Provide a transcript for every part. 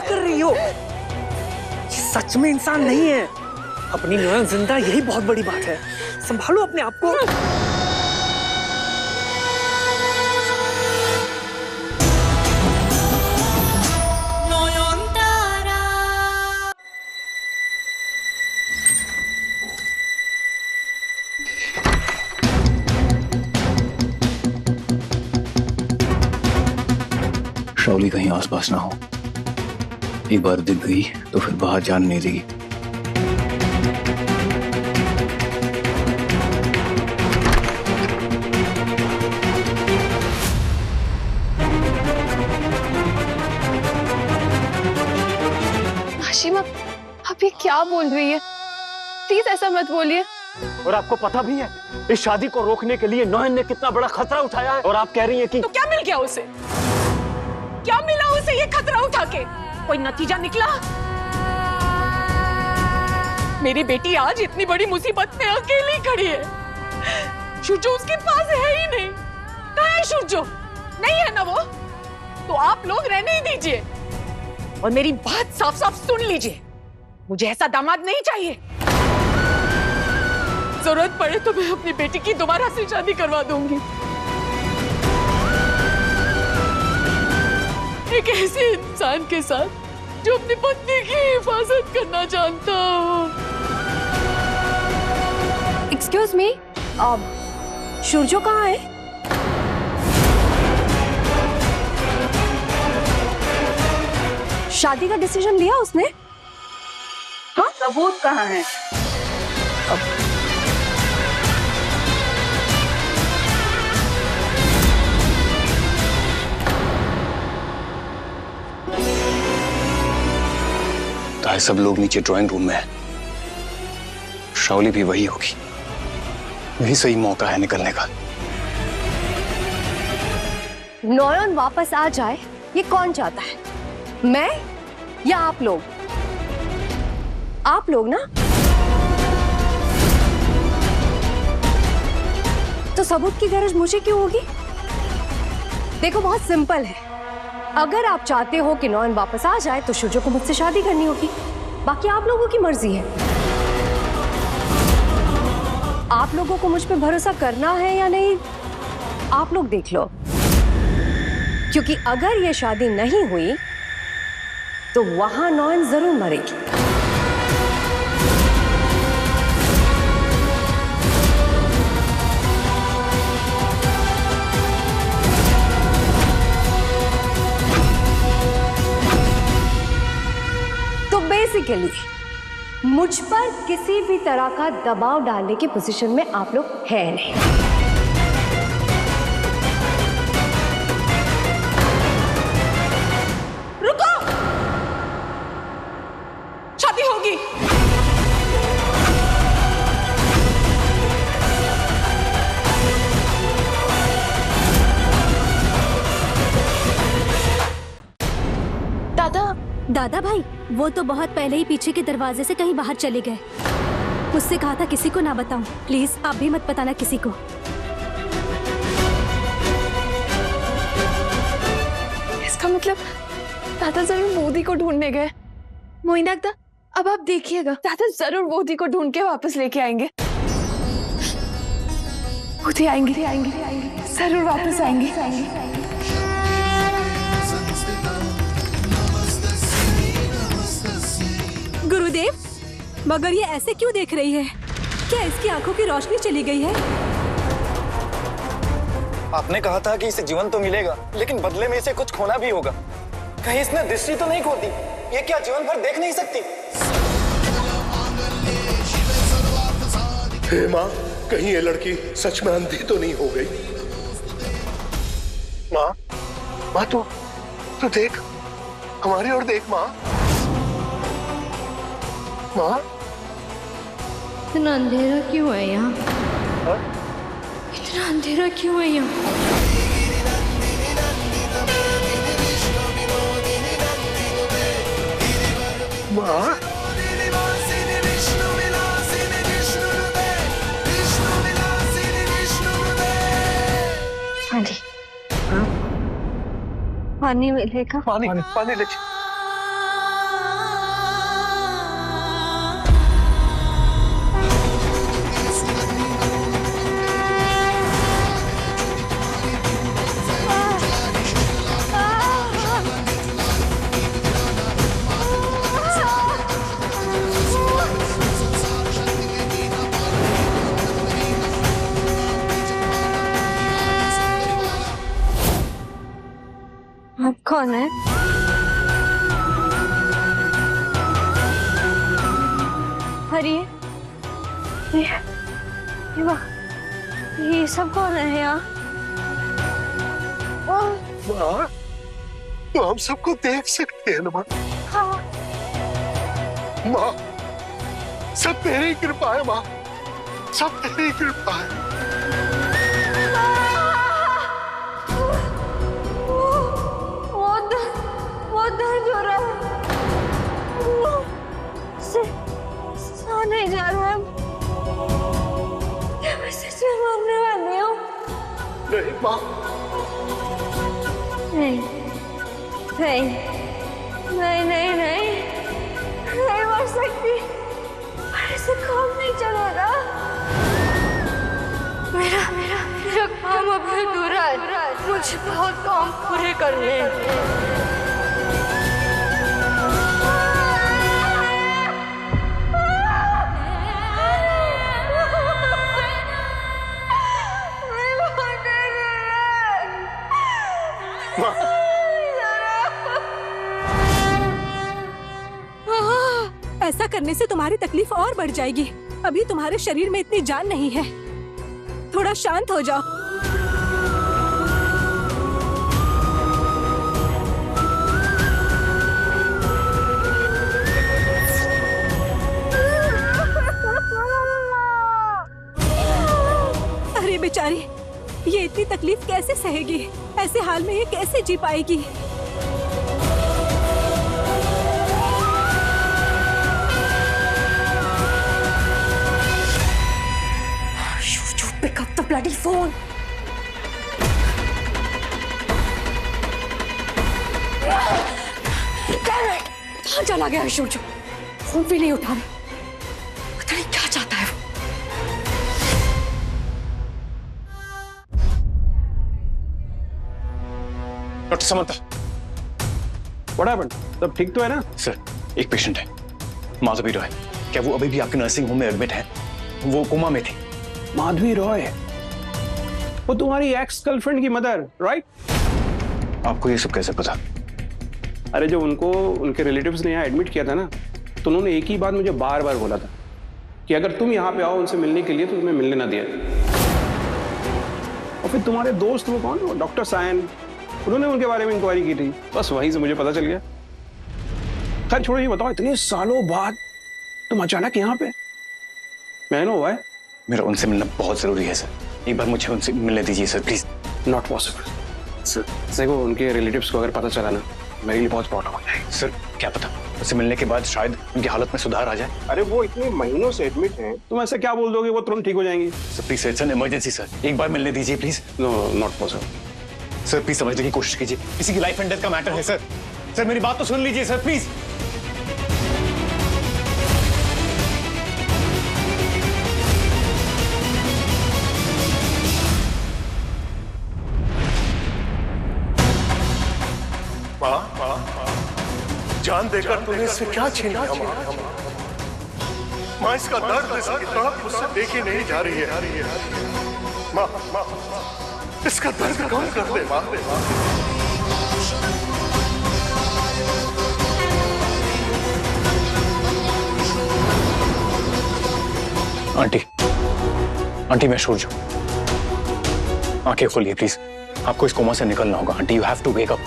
कर रही हो? ये सच में इंसान नहीं है। अपनी नोयन जिंदा, यही बहुत बड़ी बात है। संभालो अपने आप को। शाओली कहीं आसपास ना हो। एक बार दिख गई तो फिर बाहर जाने नहीं देगी। हाशिमा, आप ये क्या बोल रही है? प्लीज ऐसा मत बोलिए। और आपको पता भी है इस शादी को रोकने के लिए नोयन ने कितना बड़ा खतरा उठाया है, और आप कह रही हैं कि तो क्या मिल गया उसे? क्या मिला उसे ये खतरा उठा के? कोई नतीजा निकला? मेरी बेटी आज इतनी बड़ी मुसीबत में अकेली खड़ी है। शुजो उसके पास है ही नहीं। कहाँ है शुजो? नहीं है ना वो? तो आप लोग रहने ही दीजिए और मेरी बात साफ साफ सुन लीजिए। मुझे ऐसा दामाद नहीं चाहिए। जरूरत पड़े तो मैं अपनी बेटी की दोबारा से शादी करवा दूंगी। एक ऐसे इंसान के साथ जो अपनी पत्नी की हिफाजत करना जानता हो। एक्सक्यूज मी, शुरजो कहाँ है? शादी का डिसीजन लिया उसने? हाँ, सबूत कहाँ है? ताए सब लोग नीचे ड्राइंग रूम में हैं। शाओली भी वही होगी। यही सही मौका है निकलने का। नोयन वापस आ जाए ये कौन चाहता है? मैं या आप लोग? आप लोग ना? तो सबूत की गरज मुझे क्यों होगी? देखो, बहुत सिंपल है। अगर आप चाहते हो कि नोयन वापस आ जाए तो शुजो को मुझसे शादी करनी होगी। बाकी आप लोगों की मर्जी है। आप लोगों को मुझ पे भरोसा करना है या नहीं, आप लोग देख लो। क्योंकि अगर ये शादी नहीं हुई तो वहां नोयन जरूर मरेगी। तो बेसिकली मुझ पर किसी भी तरह का दबाव डालने की पोजीशन में आप लोग हैं नहीं। रुको, शादी होगी। दादा भाई, वो तो बहुत पहले ही पीछे के दरवाजे से कहीं बाहर चले गए। मुझसे कहा था किसी को ना बताऊं। प्लीज आप भी मत बताना किसी को। इसका मतलब दादा जरूर मोदी को ढूंढने गए। मोइना दा, अब आप देखिएगा, दादा जरूर मोदी को ढूंढ के वापस लेके आएंगे। मोदी आएंगे, जरूर वापस आएंगे। गुरुदेव, मगर ये ऐसे क्यों देख रही है? क्या इसकी आंखों की रोशनी चली गई है? आपने कहा था कि इसे जीवन तो मिलेगा, लेकिन बदले में इसे कुछ खोना भी होगा। कहीं इसने दृष्टि तो नहीं खोती? ये क्या जीवन भर देख नहीं सकती? हे माँ, कहीं ये लड़की सच में अंधी तो नहीं हो गई? माँ, माँ तू देख, हमारी ओर देख माँ। माँ, इतना अंधेरा क्यों है यहाँ? इतना अंधेरा क्यों है यहाँ? माँ, पानी मिलेगा? पानी ले। आप कौन है? अरे ये सब कौन है यहाँ? माँ, तो हम सबको देख सकते हैं ना माँ? हाँ। माँ, सब तेरी कृपा है माँ, सब तेरी कृपा है। वो दर्द हो रहा है, सह नहीं जा रहा है, मैं सच में मरने वाली हूँ। नहीं माँ, नहीं नहीं नहीं नहीं नहीं नहीं मर सकती, ऐसे काम नहीं चलेगा। मेरा काम अभी अधूरा है, मुझे बहुत काम पूरे करने हैं। ऐसा करने से तुम्हारी तकलीफ और बढ़ जाएगी। अभी तुम्हारे शरीर में इतनी जान नहीं है, थोड़ा शांत हो जाओ। अरे बेचारी, ये इतनी तकलीफ कैसे सहेगी? ऐसे हाल में ये कैसे जी पाएगी? Pick up the bloody phone. Damn it! कहाँ चला गया सूर्य? फोन भी नहीं उठा रहा। पता नहीं क्या चाहता है वो। Doctor Samantha, what happened? सब ठीक तो है ना? सर, एक पेशेंट है, माधवी रॉय। क्या वो अभी भी आपके नर्सिंग होम में एडमिट है? वो कोमा में थी। माधवी रॉय, वो तुम्हारी एक्स गर्लफ्रेंड की मदर, राइट? आपको ये सब कैसे पता? अरे जब उनको उनके रिलेटिव्स ने यहाँ एडमिट किया था ना, तो उन्होंने एक ही बात मुझे बार बार बोला था कि अगर तुम यहाँ पे आओ उनसे मिलने के लिए तो तुम्हें मिलने ना दिया। और फिर तुम्हारे दोस्त वो कौन, वो डॉक्टर सायन, उन्होंने उनके बारे में इंक्वायरी की थी, बस वहीं से मुझे पता चल गया। खैर छोड़ो, ये बताओ इतने सालों बाद तुम अचानक यहाँ पे? मैं नो हुआ है, मेरा उनसे मिलना बहुत जरूरी है सर। एक बार मुझे उनसे मिलने दीजिए sir, please. Not possible sir. देखो उनके रिलेटिव्स को अगर पता चला ना, मेरे लिए बहुत प्रॉब्लम हो जाएगी। सर क्या पता, उससे मिलने के बाद शायद उनकी हालत में सुधार आ जाए। अरे वो इतने महीनों से एडमिट हैं, तुम ऐसे क्या बोल दोगे वो तुरंत ठीक हो जाएंगी? Sir please, it's an emergency sir, एक बार मिलने दीजिए please. No, not possible sir, please समझने की कोशिश कीजिए, किसी की लाइफ एंड डेथ का मैटर है सर। सर मेरी बात तो सुन लीजिए सर, प्लीज। जान देकर तूने इससे क्या छीन लिया माँ? माँ, इसका दर्द, इसकी तड़प मुझसे देखी नहीं जा रही है। माँ, इसका दर्द कम कर दे माँ। आंटी, आंटी मैं सूर्य हूं, आंखें खोलिए प्लीज। आपको इस कोमा से निकलना होगा aunty, you have to wake up.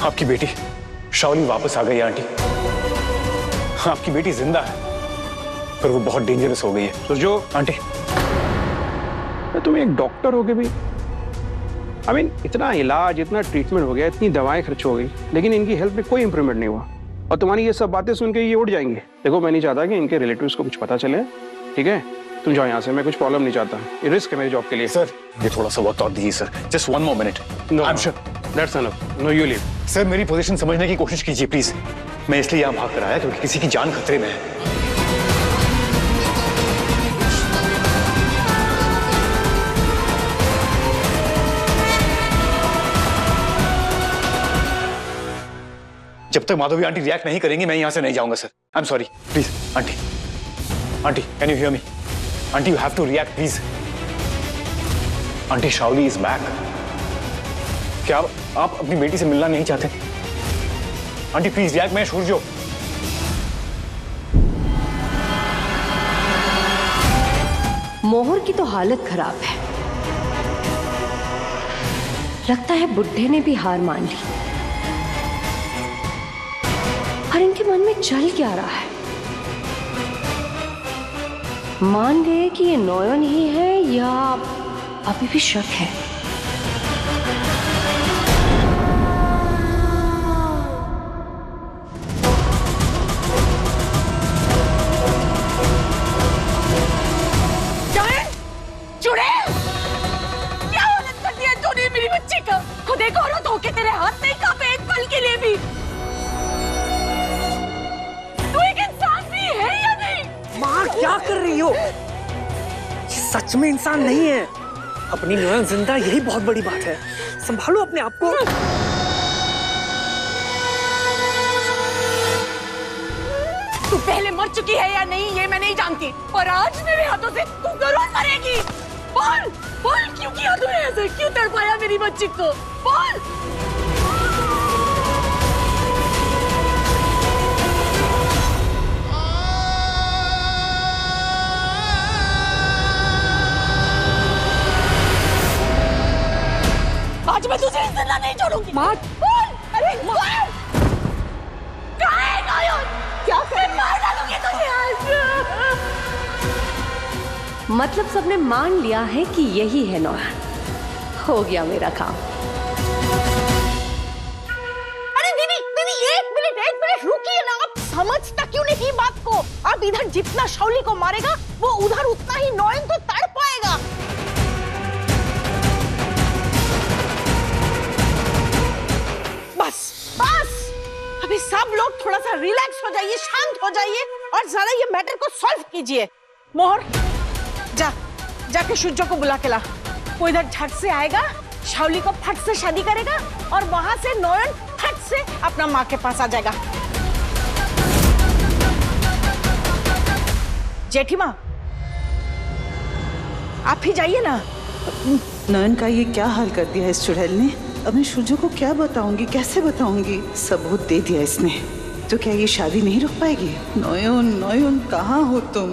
आपकी बेटी शाओली वापस आ गई है आंटी, आपकी बेटी जिंदा है, पर वो बहुत डेंजरस हो गई है। सुरजो आंटी, तुम एक डॉक्टर हो के भी, आई मीन इतना इलाज, इतना ट्रीटमेंट हो गया, इतनी दवाएं खर्च हो गई, लेकिन इनकी हेल्थ में कोई इंप्रूवमेंट नहीं हुआ, और तुम्हारी ये सब बातें सुन के ये उठ जाएंगे। देखो मैं नहीं चाहता कि इनके रिलेटिव्स को कुछ पता चले, ठीक है? तुम जाओ यहाँ से, मैं कुछ प्रॉब्लम नहीं चाहता, ये रिस्क है मेरी जॉब के लिए। सर ये थोड़ा सा वक्त और दीजिए sir, just one more minute. No, I am sure that's enough, no you leave. Sir मेरी पोजीशन समझने की कोशिश कीजिए प्लीज। मैं इसलिए यहाँ भाग कर आया क्योंकि किसी की जान खतरे में है। जब तक माधवी आंटी रिएक्ट नहीं करेंगी मैं यहाँ से नहीं जाऊंगा sir. I am sorry, please aunty, aunty can you hear me? Aunty you have to react please. Aunty Shaoli is back. क्या आप अपनी बेटी से मिलना नहीं चाहते? Aunty please react. मैं सूर्यो। मोहर की तो हालत खराब है। लगता है बुड्ढे ने भी हार मान ली। और इनके मन में चल क्या रहा है? मान गए कि ये नयन ही है या अभी भी शक है? खुद एक औरत होके तेरे हाथ नहीं कांपे एक पल के लिए भी? तू एक इंसान भी है या नहीं? माँ क्या कर रही हो? ये सच में इंसान नहीं है। अपनी नयन जिंदा, यही बहुत बड़ी बात है। संभालो अपने आप को। तू पहले मर चुकी है या नहीं ये मैं नहीं जानती, पर आज मेरे हाथों से तू जरूर मरेगी। बोल बोल, क्यों किया तूने ऐसे? क्यों तड़पाया मेरी बच्ची को? बोल। आज मैं तुझे जिंदा नहीं छोड़ूंगी। माँ बोल। अरे बोल। कहाँ है नयन? क्या कर? मार डालूंगी तुझे आज। मतलब सबने मान लिया है कि यही है नयन। हो गया मेरा काम। अरे दीदी दीदी एक मिनट रुकिए ना। आप समझता क्यों नहीं बात को? अब इधर जितना शाओली को मारेगा वो उधर उतना ही नयन तो तड़ पाएगा। बस बस अभी सब लोग थोड़ा सा रिलैक्स हो जाइए, शांत हो जाइए और जरा ये मैटर को सॉल्व कीजिए। मोहर जा, जाके शुज्जो को बुला के ला। वो इधर झट से आएगा, शाओली को फट से शादी करेगा और वहां से नयन फट से अपना माँ के पास आ जाएगा। जेठी माँ आप ही जाइए ना। नयन का ये क्या हाल कर दिया इस चुड़ैल ने। अब मैं शुज्जो को क्या बताऊंगी, कैसे बताऊंगी? सबूत दे दिया इसने, तो क्या ये शादी नहीं रुक पाएगी? नयन नयन कहाँ हो तुम?